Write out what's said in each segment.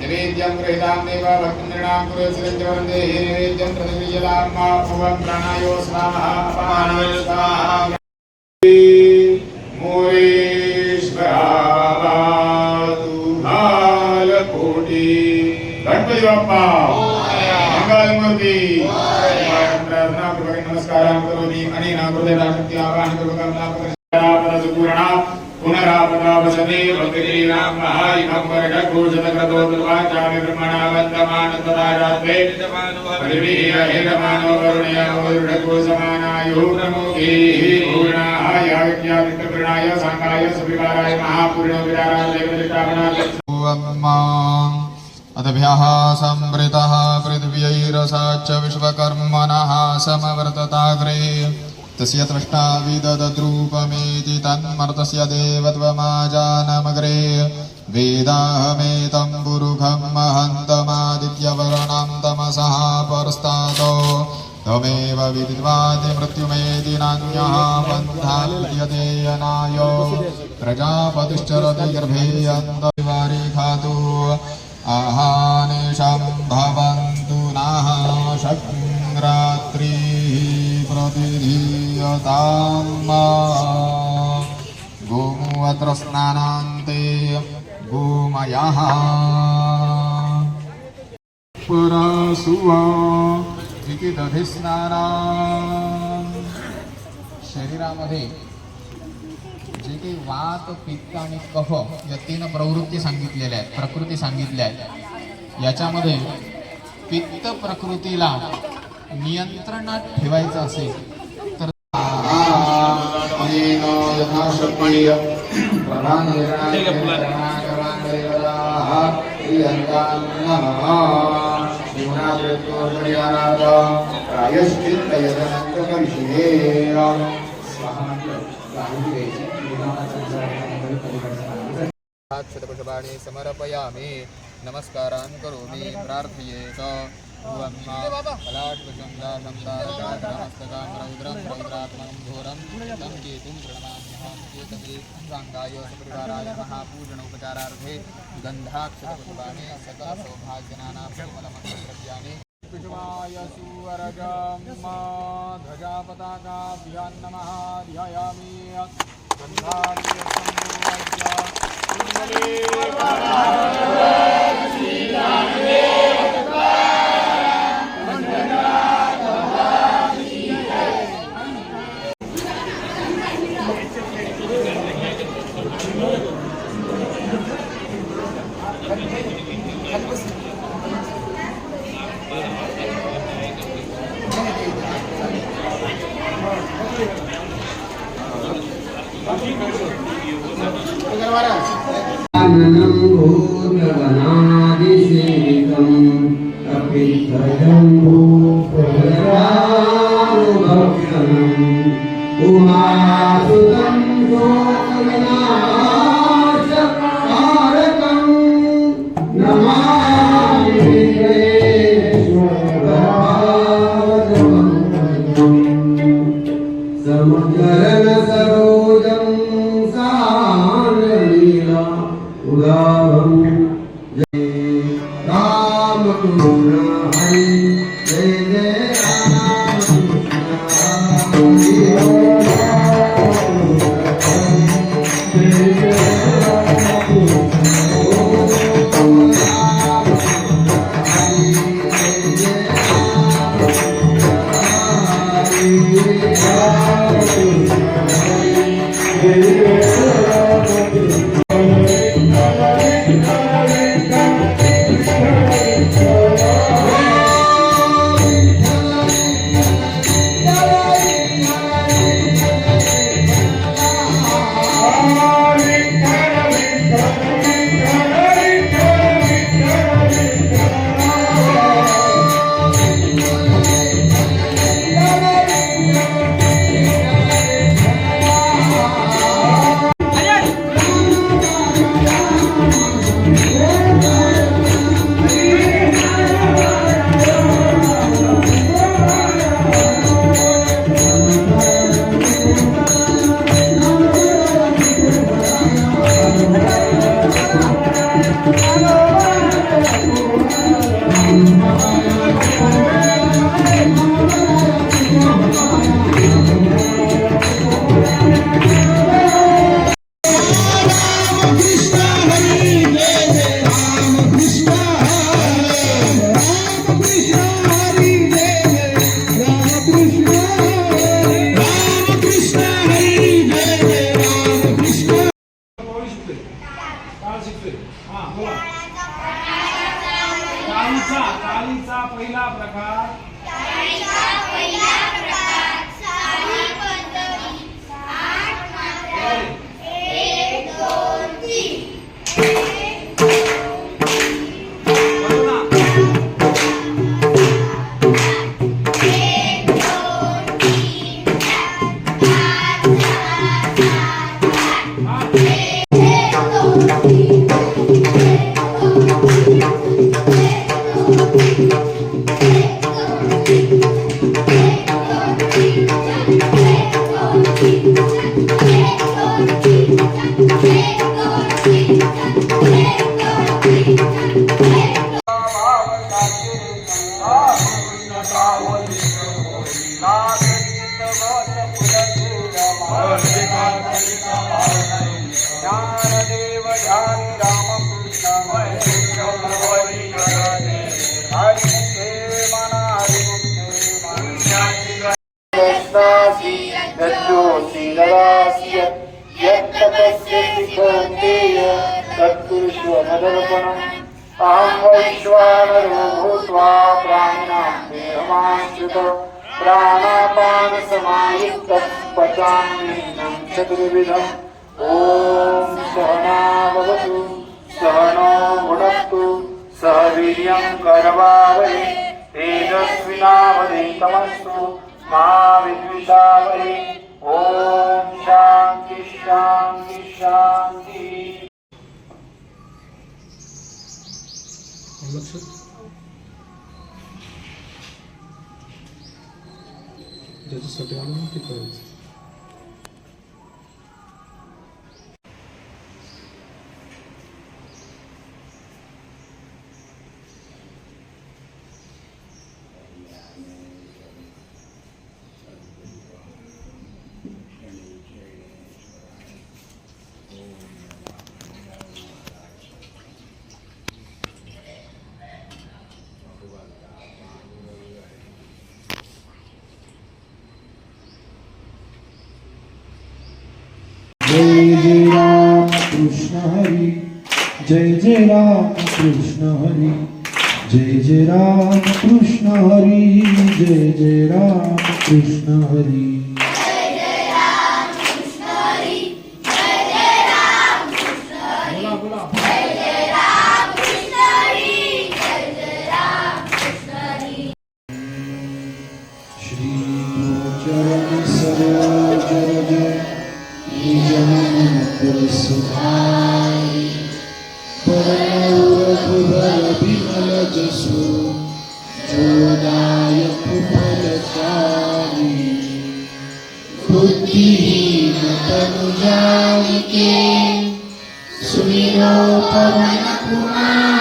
निवेद्यं गृहीतां देव भक्तिर्णां कुरुश्रीर्जवरं देहि निवेद्यं प्रतिक्रियतां मा भुवं प्राणायो स्वाहा अपानाय स्वाहा मोरेश्वरावतु भालकोटि गणपति बाप्पा मंगलमूर्ति प्रार्थनापूर्वक नमस्कारान् करोमि अनेन कृतेनाशक्ति आवाहनपूर्वकं नामपूर्णा पुनरापदावसने भक्तिरीनां महायुगं वर्गघोषतक्रतो दुर्वाचार्य ब्रह्मणावन्दमानन्ददारात्रे परिवीय हेतमानो वरुणयो दृढघोषमानायुः प्रमुखैः पूर्णाः याज्ञादित्यप्रणाय साङ्गाय सुविकाराय महापूर्णो विराराय देवदिष्टापनाय अतभ्यः संवृतः पृथिव्यैरसाच्च विश्वकर्मणः समवर्तताग्रे तस्य तृष्णा विददद्रूपमेति तन्मर्तस्य देवत्वमाजानमग्रे वेदाहमेतं पुरुखं महन्तमादित्यवर्णं तमसः परस्तातो त्वमेव विदित्वादिमृत्युमेति नान्यः पन्था विद्यते यनायो प्रजापतिश्चरति गर्भे अन्तरिवारिखातु आहानिशं भवन्तु नः शक्रात्रिः प्रतिधीयतां गोमूत्र स्नानान्ते गोमयः परसुवा इति दधिस्नाना शरीरामध्ये जे काही वात पित्त आणि कफ या तीन प्रवृत्ती सांगितलेल्या आहेत, प्रकृती सांगितल्या आहेत. याच्यामध्ये पित्त प्रकृतीला नियंत्रणात ठेवायचं असेल तर शतपुष्पाणि समर्पयामि नमस्कारान् करोमि प्रार्थयेत फलाट्वचन्दासंदारकाग्रमस्तकां रौद्रं रौद्रात्मनं घोरं तं केतुं प्रणमाम्यहं केतवे साङ्गाय सपरिवाराय महापूजनोपचारार्थे गन्धाक्षतपुष्पाणि सकलसौभाग्यनानां सकलमङ्गलद्रव्याणि पुष्पाय सुवरजं ध्वजापताकाभ्यां नमः ध्यायामि ज्ञानदेव ज्ञानी रामकृष्ण हरिमुखे मना हरिमुखे यज्ञोऽसि ददासि यत्तपस्यसि कौन्तेय तत्कुरुष्व मदर्पणम् अहं वैश्वानरो भूत्वा प्राणिनां देहमाश्रितो प्राणापानसमायुक्तः पचाम्यन्नं चतुर्विधम् ॐ सहना भवतु सहनो भुनक्तु सह वीर्यं करवावहै तेजस्विनावधीतमस्तु मा विद्विषावहै ॐ शान्ति शान्ति शान्ति ज्याच्यासाठी आलो ना ते करायचं. जय जय राम कृष्ण हरी जय जय राम कृष्ण हरी जय जय राम कृष्ण हरी जय जय राम कृष्ण हरी श्री चरण सरोज रज सुधाई परमौरघुबर विमल जसु जोदायक फलचारी बुद्धिहीन तनु जानिके सुमिरो पवन कुमार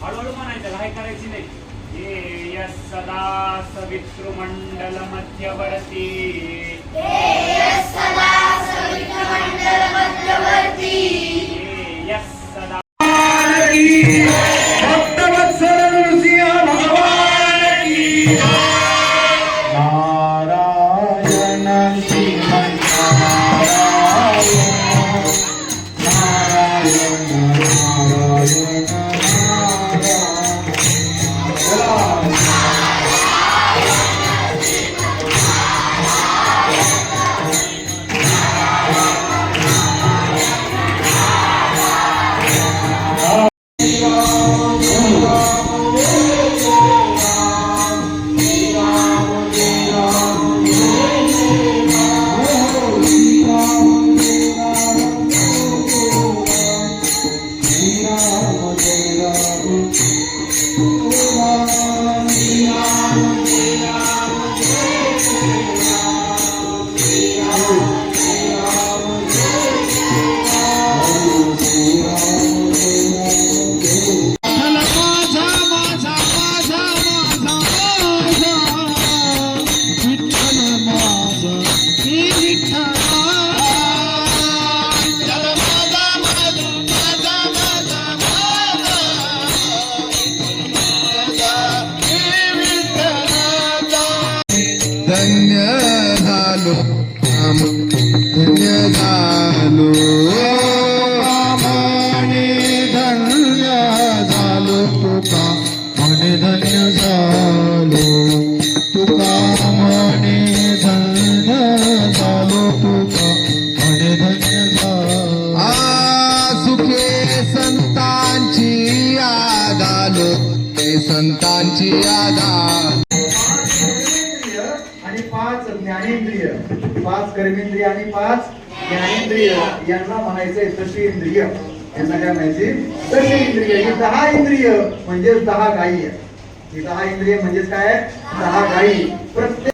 हळूहळू म्हणायचं काय करायची नाही यस सदा सवितृमंडल मध्यवर्ती यस सदा भक्तवत्सल नृसिंह भगवान की नारायण श्रीमन नारायण झालो म्हणे धन्य झालो तुका म्हणे धन्य झालो तुका म्हणे धन्य झालो तुका म्हणे धन्य झालो सुखे संतांची याद आलो ते संतांची याद आलो आणि 5 ज्ञानेंद्रिय, 5 कर्मेंद्रिय आणि 5 ज्ञानेंद्रिय यांना म्हणायचंय दश इंद्रिय. यांना काय म्हणायचे? दश इंद्रिय. ही 10 इंद्रिय म्हणजे 10 गायी आहेत. ही 10 इंद्रिय म्हणजेच काय? 10 गायी. प्रत्येक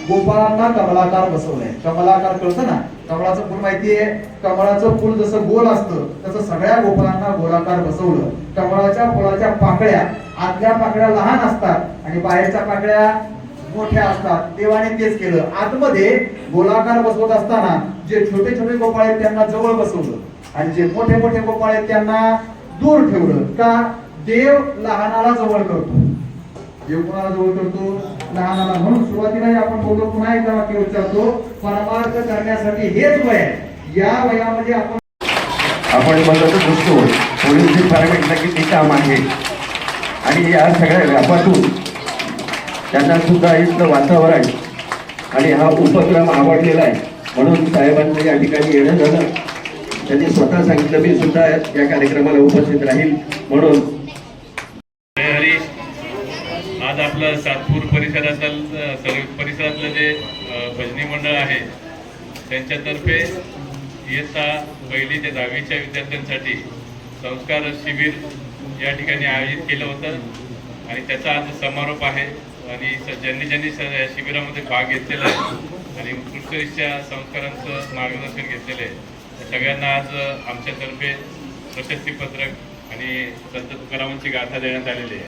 गोपाळांना कमलाकार बसवलंय. कमलाकार कळतं ना? कमळाचं फुल माहितीये? कमळाचं फुल जसं गोल असतं तसं सगळ्या गोपाळांना गोलाकार बसवलं. कमळाच्या फुलाच्या पाकळ्या आतल्या पाकळ्या लहान असतात आणि बाहेरच्या पाकळ्या मोठ्या असतात. देवाने तेच केलं. आतमध्ये गोलाकार बसवत असताना जे छोटे छोटे गोपाळ आहेत त्यांना जवळ बसवलं आणि जे मोठे मोठे गोपाळ आहेत त्यांना दूर ठेवलं. का? देव लहानाला जवळ करतो. देव कोणाला जवळ करतो? लहानाला. म्हणून सुरुवातीला आपण बोललो, पुन्हा एकदा वाक्य उच्चारतो, परमार्थ करण्यासाठी हेच वय आहे. या वयामध्ये आपण म्हणतो दृष्टो पोलीस डिपार्टमेंटला किती काम आहे आणि या सगळ्या व्यापातून त्यांना सुद्धा इथलं वातावरण आणि हा उपक्रम आवडलेला आहे. म्हणून साहेबांचं या ठिकाणी येणं झालं. त्यांनी स्वतः सांगितलं मी सुद्धा या कार्यक्रमाला उपस्थित राहील म्हणून. आज आपलं सातपूर परिसरातलं जे भजनी मंडळ आहे त्यांच्यातर्फे इयत्ता 1ली ते 10वीच्या विद्यार्थ्यांसाठी संस्कार शिबिर या ठिकाणी आयोजित केलं होतं आणि त्याचा आज समारोप आहे. आणि ज्यांनी शिबिरामध्ये भाग घेतलेला आहे आणि उत्कृष्टरित्या संस्कारांचं मार्गदर्शन घेतलेलं आहे त्या सगळ्यांना आज आमच्यातर्फे प्रशस्तीपत्रक आणि संत तुकारामांची गाथा देण्यात आलेली आहे.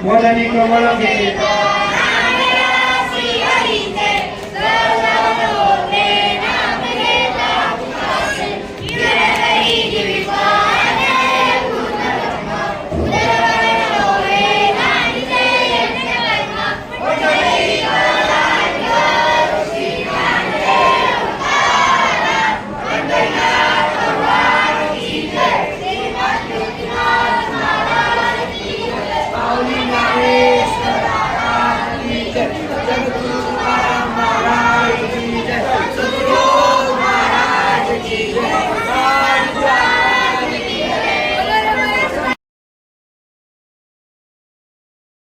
मोदनी कमल घे